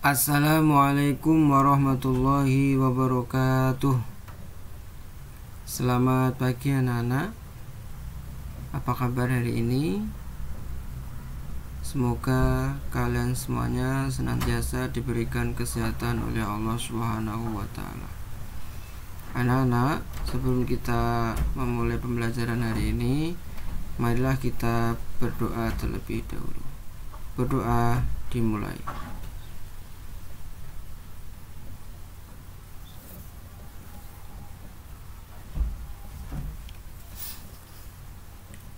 Assalamualaikum warahmatullahi wabarakatuh. Selamat pagi anak-anak. Apa kabar hari ini? Semoga kalian semuanya senantiasa diberikan kesehatan oleh Allah Subhanahu wa taala. Anak-anak, sebelum kita memulai pembelajaran hari ini, marilah kita berdoa terlebih dahulu. Berdoa dimulai.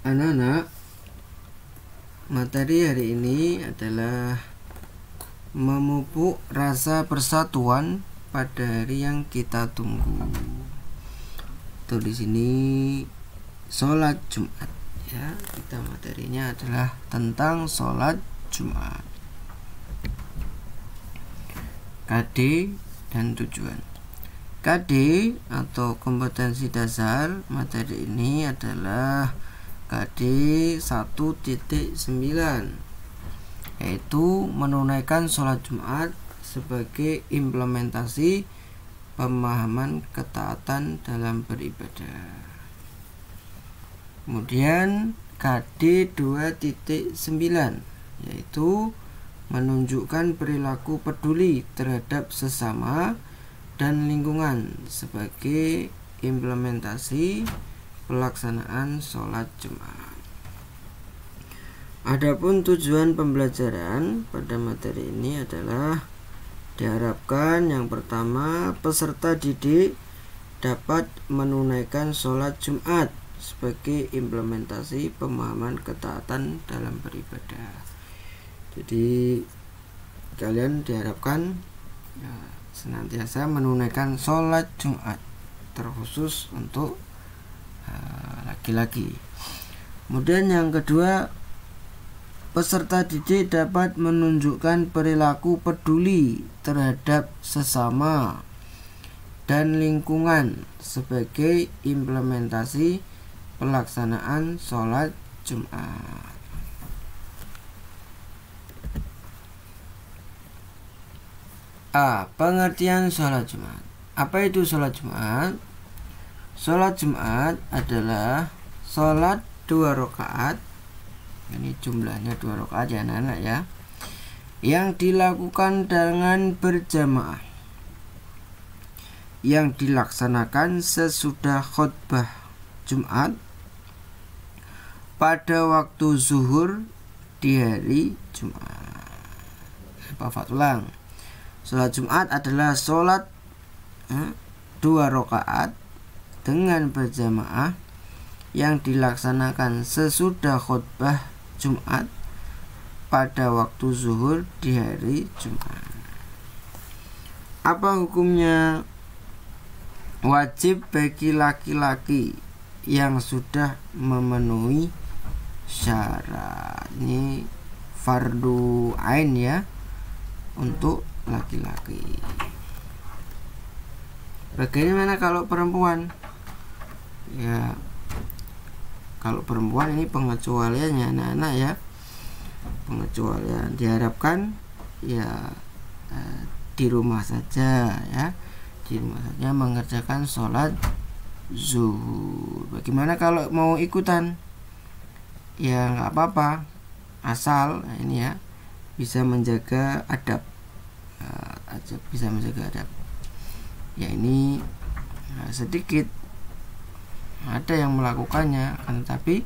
Anak-anak, materi hari ini adalah memupuk rasa persatuan pada hari yang kita tunggu. Tuh di sini sholat Jumat ya. Kita materinya adalah tentang sholat Jumat. KD dan tujuan. KD atau kompetensi dasar materi ini adalah KD 1.9, yaitu menunaikan sholat Jumat sebagai implementasi pemahaman ketaatan dalam beribadah. Kemudian KD 2.9, yaitu menunjukkan perilaku peduli terhadap sesama dan lingkungan sebagai implementasi pelaksanaan sholat Jumat. Adapun tujuan pembelajaran pada materi ini adalah diharapkan yang pertama, peserta didik dapat menunaikan sholat Jumat sebagai implementasi pemahaman ketaatan dalam beribadah. Jadi kalian diharapkan senantiasa menunaikan sholat Jumat, terkhusus untuk laki-laki. Kemudian yang kedua, peserta didik dapat menunjukkan perilaku peduli terhadap sesama dan lingkungan sebagai implementasi pelaksanaan sholat Jumat. A. Pengertian sholat Jumat. Apa itu sholat Jumat? Sholat Jumat adalah sholat 2 rakaat. Ini jumlahnya 2 rakaat ya anak-anak ya, yang dilakukan dengan berjamaah, yang dilaksanakan sesudah khutbah Jumat pada waktu zuhur di hari Jumat. Bapak ulang. Sholat Jumat adalah sholat 2 rakaat dengan berjamaah yang dilaksanakan sesudah khutbah Jumat pada waktu zuhur di hari Jumat. Apa hukumnya? Wajib bagi laki-laki yang sudah memenuhi syarat. Ini fardu ain ya, untuk laki-laki. Bagaimana kalau perempuan? Ya, kalau perempuan ini pengecualiannya anak-anak ya. Pengecualian diharapkan ya di rumah saja ya. Di rumah saja mengerjakan sholat zuhur. Bagaimana kalau mau ikutan? Ya nggak apa-apa, asal ini ya bisa menjaga adab, bisa menjaga adab. Ya ini sedikit ada yang melakukannya, tetapi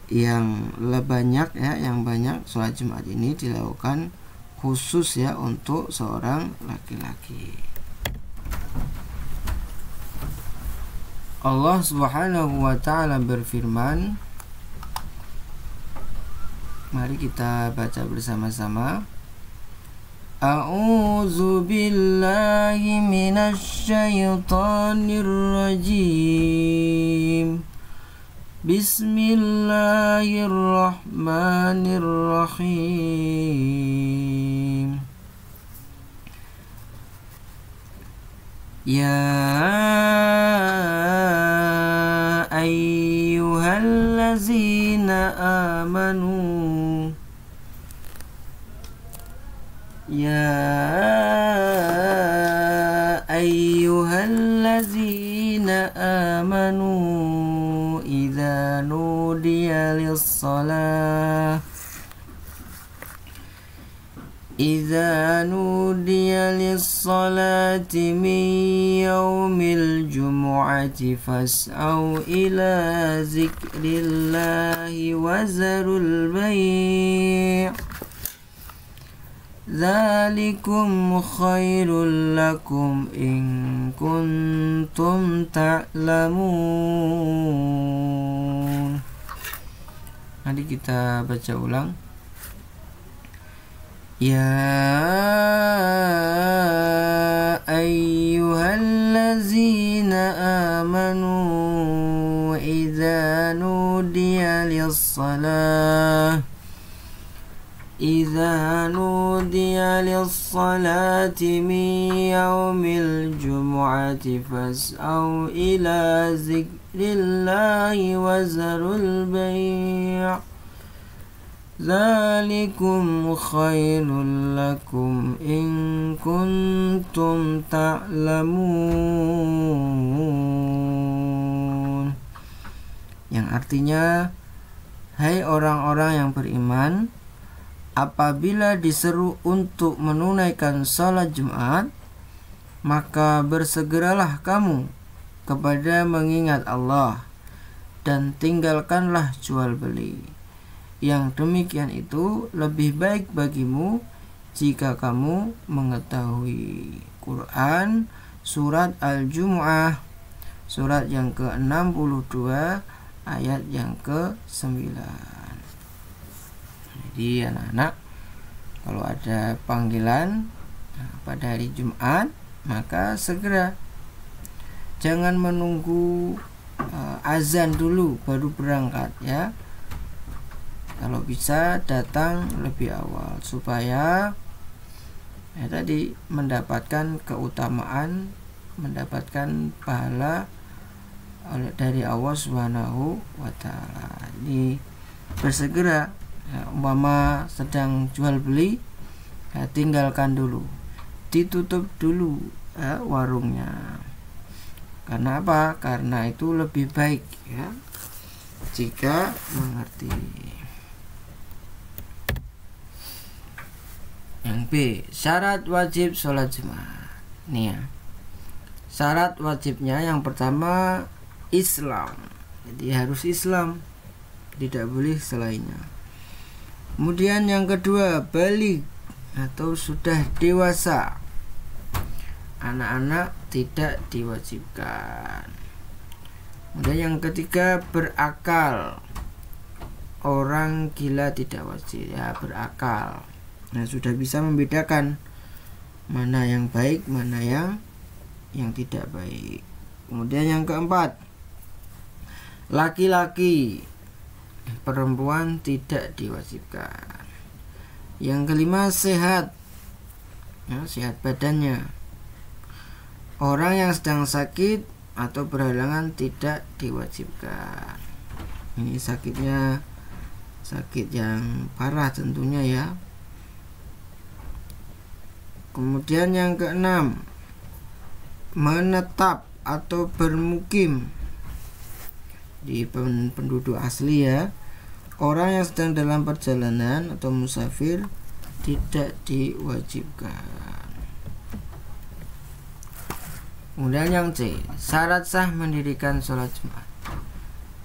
yang banyak ya, yang banyak sholat Jumat ini dilakukan khusus ya untuk seorang laki-laki. Allah Subhanahu wa taala berfirman, mari kita baca bersama-sama. A'udzu billahi minasy syaithanir rajim. Bismillahirrahmanirrahim. Ya ayyuhallazina amanu Ya ayyuhallazina amanu idza nudiya lis-salah min yaumil jumu'ati fas'au ila zikrillahi wa zarul bai' dzalikum khairul lakum in kuntum ta'lamun. Nanti kita baca ulang. Ya ayyuhallazina amanu idza nudiya lis-salati min yaumil jumu'ati fas'au ila zikrillahi wa zarul bai' dzalikum khairul lakum in kuntum ta'lamun. Yang artinya, hai orang-orang yang beriman, apabila diseru untuk menunaikan salat Jumat, maka bersegeralah kamu kepada mengingat Allah dan tinggalkanlah jual beli. Yang demikian itu lebih baik bagimu jika kamu mengetahui. Quran Surat Al-Jumu'ah, surat yang ke-62 ayat yang ke-9. Jadi anak-anak, kalau ada panggilan pada hari Jumat, maka segera, jangan menunggu azan dulu baru berangkat ya. Kalau bisa datang lebih awal supaya tadi mendapatkan keutamaan, mendapatkan pahala dari Allah Subhanahu wa taala. Ini bersegera ya, umpama sedang jual beli ya, tinggalkan dulu, ditutup dulu ya, warungnya. Karena apa? Karena itu lebih baik ya jika mengerti. Yang B, syarat wajib sholat Jumat. Nih ya, syarat wajibnya yang pertama Islam. Jadi harus Islam, tidak boleh selainnya. Kemudian yang kedua baligh atau sudah dewasa. Anak-anak tidak diwajibkan. Kemudian yang ketiga berakal. Orang gila tidak wajib ya, berakal. Nah, sudah bisa membedakan mana yang baik, mana yang tidak baik. Kemudian yang keempat, laki-laki, perempuan tidak diwajibkan. Yang kelima sehat ya, sehat badannya. Orang yang sedang sakit atau berhalangan tidak diwajibkan. Ini sakitnya sakit yang parah tentunya ya. Kemudian yang keenam, menetap atau bermukim di penduduk asli ya. Orang yang sedang dalam perjalanan atau musafir tidak diwajibkan. Kemudian yang C, syarat sah mendirikan sholat Jumat.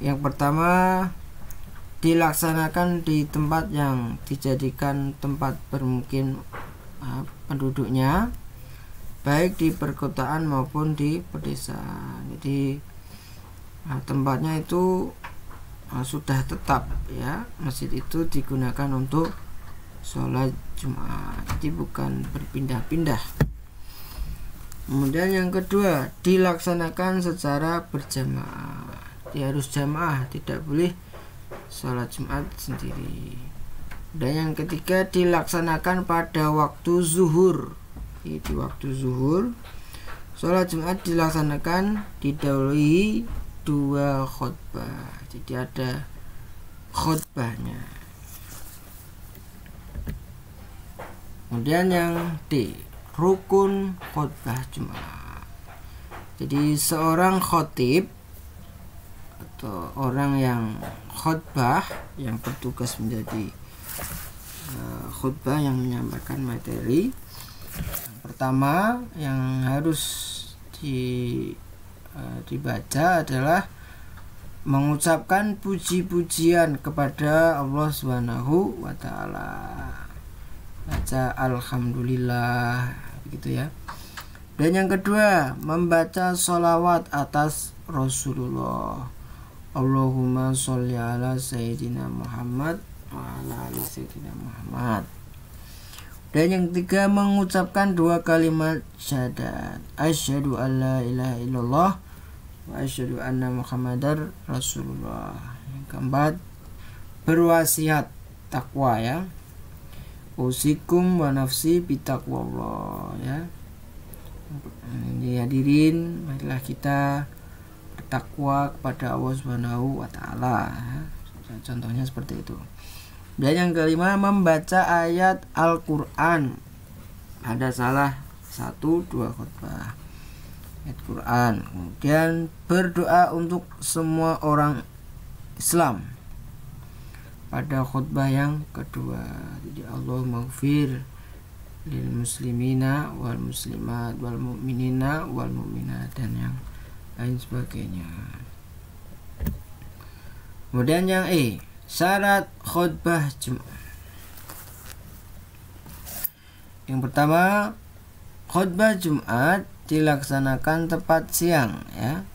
Yang pertama, dilaksanakan di tempat yang dijadikan tempat bermukim penduduknya, baik di perkotaan maupun di pedesaan. Jadi tempatnya itu sudah tetap ya, masjid itu digunakan untuk sholat Jumat, jadi bukan berpindah-pindah. Kemudian yang kedua, dilaksanakan secara berjamaah. Dia harus jamaah, tidak boleh sholat Jumat sendiri. Dan yang ketiga, dilaksanakan pada waktu zuhur. Di waktu zuhur, sholat Jumat dilaksanakan didahului 2 khutbah. Jadi ada khutbahnya. Kemudian yang D, rukun khutbah Jumat. Jadi seorang khotib atau orang yang khutbah, yang bertugas menjadi khutbah yang menyampaikan materi, yang pertama yang harus dibaca adalah mengucapkan puji-pujian kepada Allah Subhanahu wa taala. Baca alhamdulillah begitu ya. Dan yang kedua, membaca sholawat atas Rasulullah. Allahumma sholli ala sayyidina Muhammad wa ala ali sayyidina Muhammad. Dan yang ketiga, mengucapkan 2 kalimat syahadat. Asyhadu an la ilaha illallah wa asyhadu anna Muhammadar Rasulullah. Yang keempat, berwasiat takwa ya. Usikum wa nafsi bitaqwallah ya. Ini hadirin, marilah kita bertakwa kepada Allah Subhanahu wa taala. Contohnya seperti itu. Dan yang kelima, membaca ayat Al-Qur'an. Ada salah 1-2 khutbah ayat Quran. Kemudian berdoa untuk semua orang Islam pada khutbah yang kedua. Jadi Allahumma ighfir lil muslimina wal muslimat wal mu'minina wal mu'minat dan yang lain sebagainya. Kemudian yang E, syarat khutbah Jumat. Yang pertama, khutbah Jumat dilaksanakan tepat siang ya.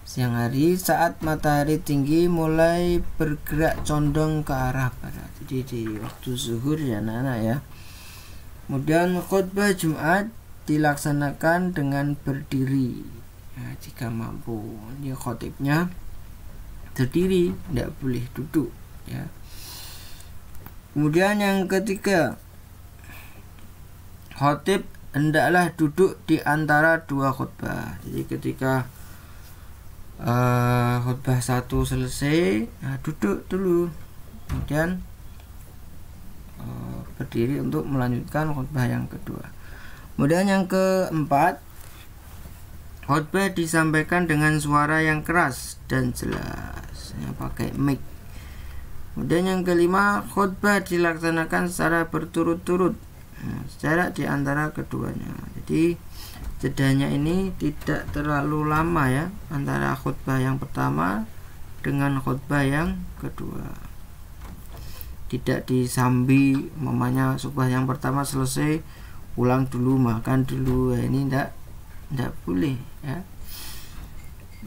Siang hari saat matahari tinggi mulai bergerak condong ke arah barat. Jadi di waktu zuhur ya anak-anak ya. Kemudian khutbah Jumat dilaksanakan dengan berdiri ya, jika mampu. Ini khotibnya berdiri, tidak boleh duduk ya. Kemudian yang ketiga, khotib hendaklah duduk di antara 2 khutbah. Jadi ketika khutbah 1 selesai, duduk dulu, kemudian berdiri untuk melanjutkan khutbah yang kedua. Kemudian yang keempat, khutbah disampaikan dengan suara yang keras dan jelas ya, pakai mic. Kemudian yang kelima, khutbah dilaksanakan secara berturut-turut, jarak di antara keduanya. Jadi jedanya ini tidak terlalu lama ya, antara khutbah yang pertama dengan khutbah yang kedua. Tidak disambi, mamanya khutbah yang pertama selesai pulang dulu, makan dulu. Ini tidak boleh ya.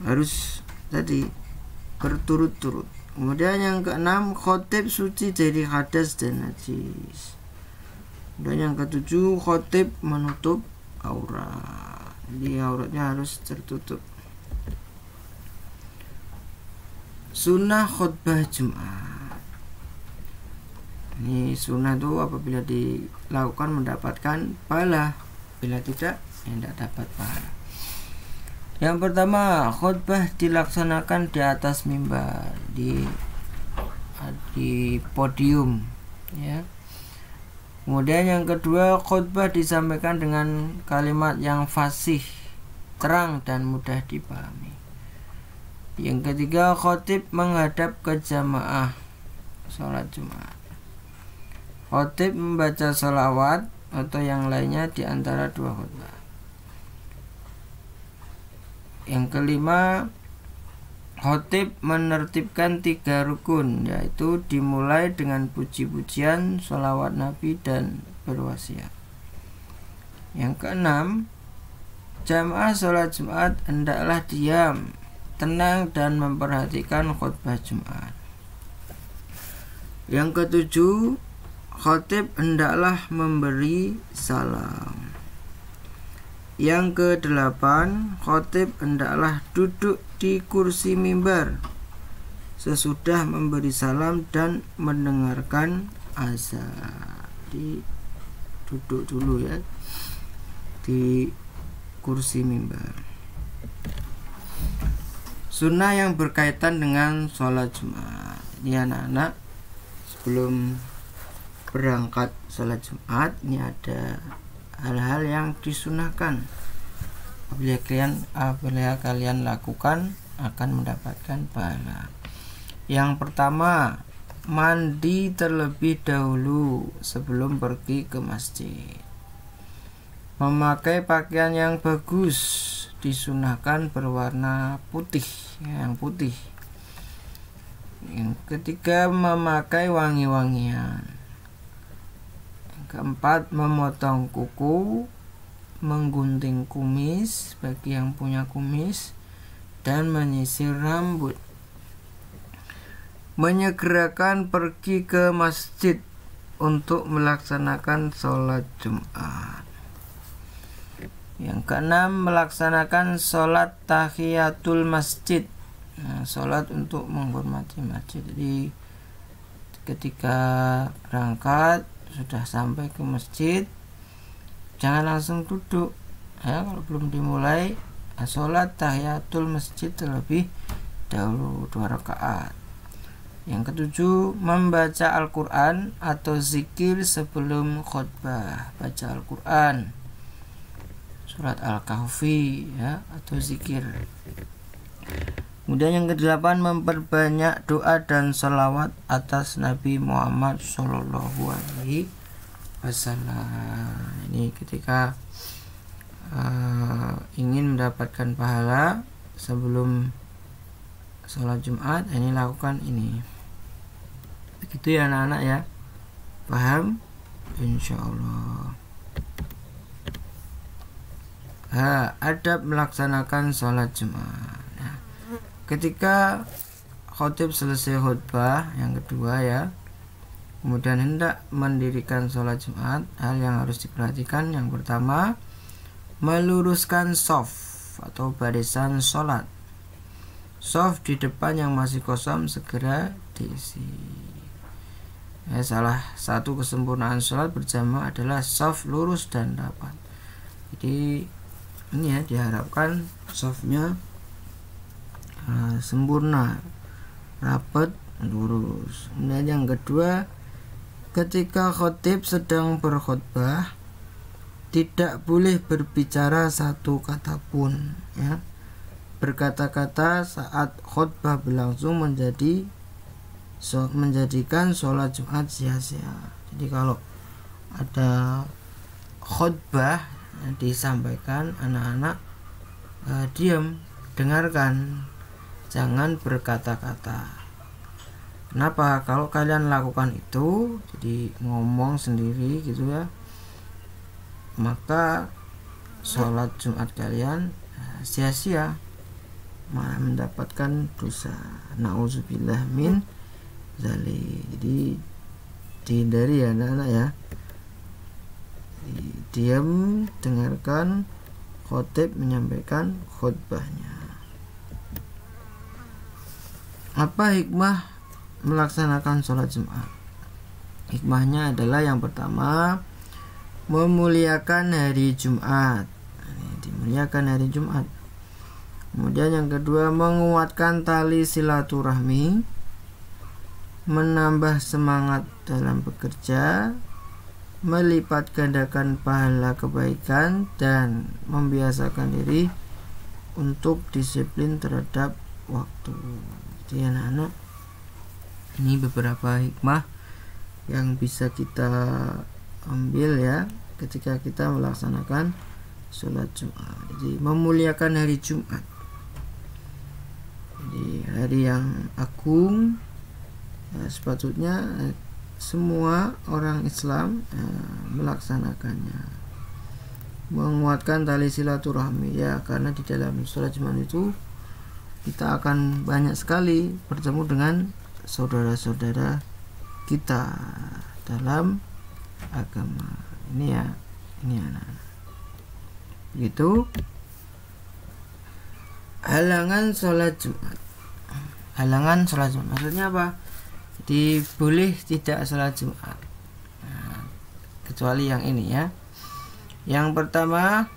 Harus tadi berturut-turut. Kemudian yang keenam, khotib suci dari hadas dan najis. Dan yang ketujuh, khotib menutup aurat. Jadi auratnya harus tertutup. Sunnah khutbah Jumat. Ini sunnah itu apabila dilakukan mendapatkan pahala, bila tidak ya tidak dapat pahala. Yang pertama, khutbah dilaksanakan di atas mimbar, di podium ya. Kemudian yang kedua, khutbah disampaikan dengan kalimat yang fasih, terang dan mudah dipahami. Yang ketiga, khotib menghadap ke jamaah sholat Jumat. Khotib membaca sholawat atau yang lainnya di antara 2 khutbah. Yang kelima, khotib menertibkan 3 rukun, yaitu dimulai dengan puji-pujian, sholawat Nabi dan berwasiat. Yang keenam, jamaah sholat Jumat hendaklah diam, tenang dan memperhatikan khutbah Jumat. Yang ketujuh, khotib hendaklah memberi salam. Yang kedelapan, khotib hendaklah duduk di kursi mimbar sesudah memberi salam dan mendengarkan azan. Duduk dulu ya di kursi mimbar. Sunnah yang berkaitan dengan sholat Jumat. Ini anak-anak, sebelum berangkat sholat Jumat ini ada hal-hal yang disunahkan. Apabila kalian lakukan akan mendapatkan pahala. Yang pertama, mandi terlebih dahulu sebelum pergi ke masjid. Memakai pakaian yang bagus, disunahkan berwarna putih, yang putih. Yang ketiga, memakai wangi-wangian. Yang keempat, memotong kuku, menggunting kumis bagi yang punya kumis, dan menyisir rambut. Menyegerakan pergi ke masjid untuk melaksanakan sholat Jumat. Yang keenam, melaksanakan sholat tahiyatul masjid. Sholat untuk menghormati masjid. Jadi ketika berangkat sudah sampai ke masjid, jangan langsung duduk ya, kalau belum dimulai. Sholat tahiyatul masjid terlebih dahulu 2 rakaat. Yang ketujuh, membaca Al-Quran atau zikir sebelum khutbah. Baca Al-Quran, surat Al-Kahfi ya, atau zikir. Kemudian yang kedelapan, memperbanyak doa dan salawat atas Nabi Muhammad Sallallahu Alaihi Wasallam. Ini ketika ingin mendapatkan pahala sebelum sholat Jumat, ini lakukan ini. Begitu ya anak-anak ya, paham? Insyaallah. Adab melaksanakan sholat Jumat. Nah, ketika khotib selesai khutbah yang kedua ya, kemudian hendak mendirikan sholat Jumat, hal yang harus diperhatikan yang pertama, meluruskan shaf atau barisan sholat. Shaf di depan yang masih kosong segera diisi. Salah satu kesempurnaan sholat berjamaah adalah shaf lurus dan rapat. Jadi ini ya, diharapkan shafnya sempurna, rapat, lurus. Kemudian yang kedua, ketika khotib sedang berkhutbah tidak boleh berbicara satu kata pun ya. Berkata-kata saat khutbah berlangsung menjadikan sholat Jumat sia-sia. Jadi kalau ada khutbah yang disampaikan, anak-anak diam, dengarkan, jangan berkata-kata. Kenapa? Kalau kalian lakukan itu, jadi ngomong sendiri gitu ya, maka sholat Jumat kalian sia-sia, malah mendapatkan dosa. Nauzubillah min dzalik. Jadi dihindari ya anak-anak ya. Diam, dengarkan khotib menyampaikan khutbahnya. Apa hikmah melaksanakan sholat Jumat? Hikmahnya adalah yang pertama, memuliakan hari Jumat. Dimuliakan hari Jumat. Kemudian yang kedua, menguatkan tali silaturahmi, menambah semangat dalam bekerja, melipat gandakan pahala kebaikan, dan membiasakan diri untuk disiplin terhadap waktu. Jadi anak-anak, ini beberapa hikmah yang bisa kita ambil ya ketika kita melaksanakan sholat Jumat. Jadi memuliakan hari Jumat, jadi hari yang agung ya, sepatutnya semua orang Islam melaksanakannya. Menguatkan tali silaturahmi ya, karena di dalam sholat Jumat itu kita akan banyak sekali bertemu dengan saudara-saudara kita dalam agama. Ini ya, ini anak-anak. Begitu. Halangan sholat Jumat. Halangan sholat Jumat maksudnya apa? Jadi boleh tidak sholat Jumat, kecuali yang ini ya. Yang pertama,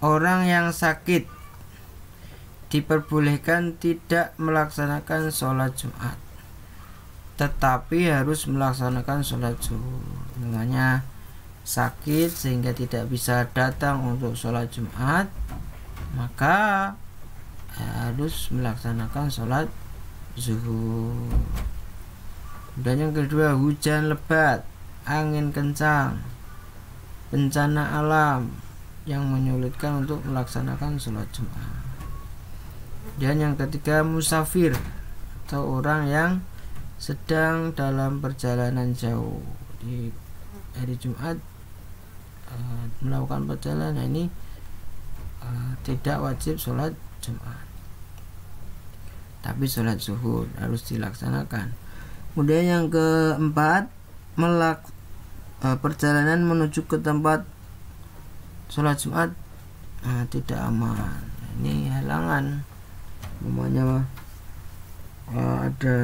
orang yang sakit diperbolehkan tidak melaksanakan sholat Jumat. tetapi harus melaksanakan sholat zuhur. Namanya sakit sehingga tidak bisa datang untuk sholat Jumat, maka harus melaksanakan sholat zuhur. Dan yang kedua, hujan lebat, angin kencang, bencana alam yang menyulitkan untuk melaksanakan sholat Jumat. Dan yang ketiga, musafir atau orang yang sedang dalam perjalanan jauh di hari Jumat melakukan perjalanan ini tidak wajib sholat Jumat, tapi sholat zuhur harus dilaksanakan. Kemudian yang keempat, perjalanan menuju ke tempat sholat Jumat tidak aman. Ini halangan, namanya ada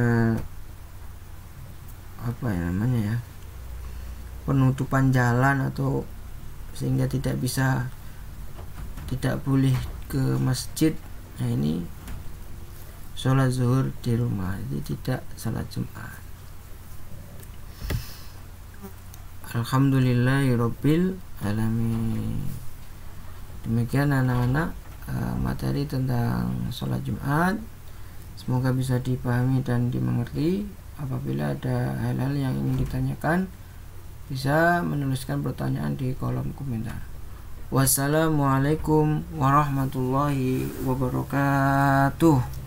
penutupan jalan atau sehingga tidak boleh ke masjid. Nah, ini sholat zuhur di rumah, itu tidak sholat Jumat. Alhamdulillahirabbil alamin. Demikian anak-anak materi tentang sholat Jumat. Semoga bisa dipahami dan dimengerti. Apabila ada hal-hal yang ingin ditanyakan, bisa menuliskan pertanyaan di kolom komentar. Wassalamualaikum warahmatullahi wabarakatuh.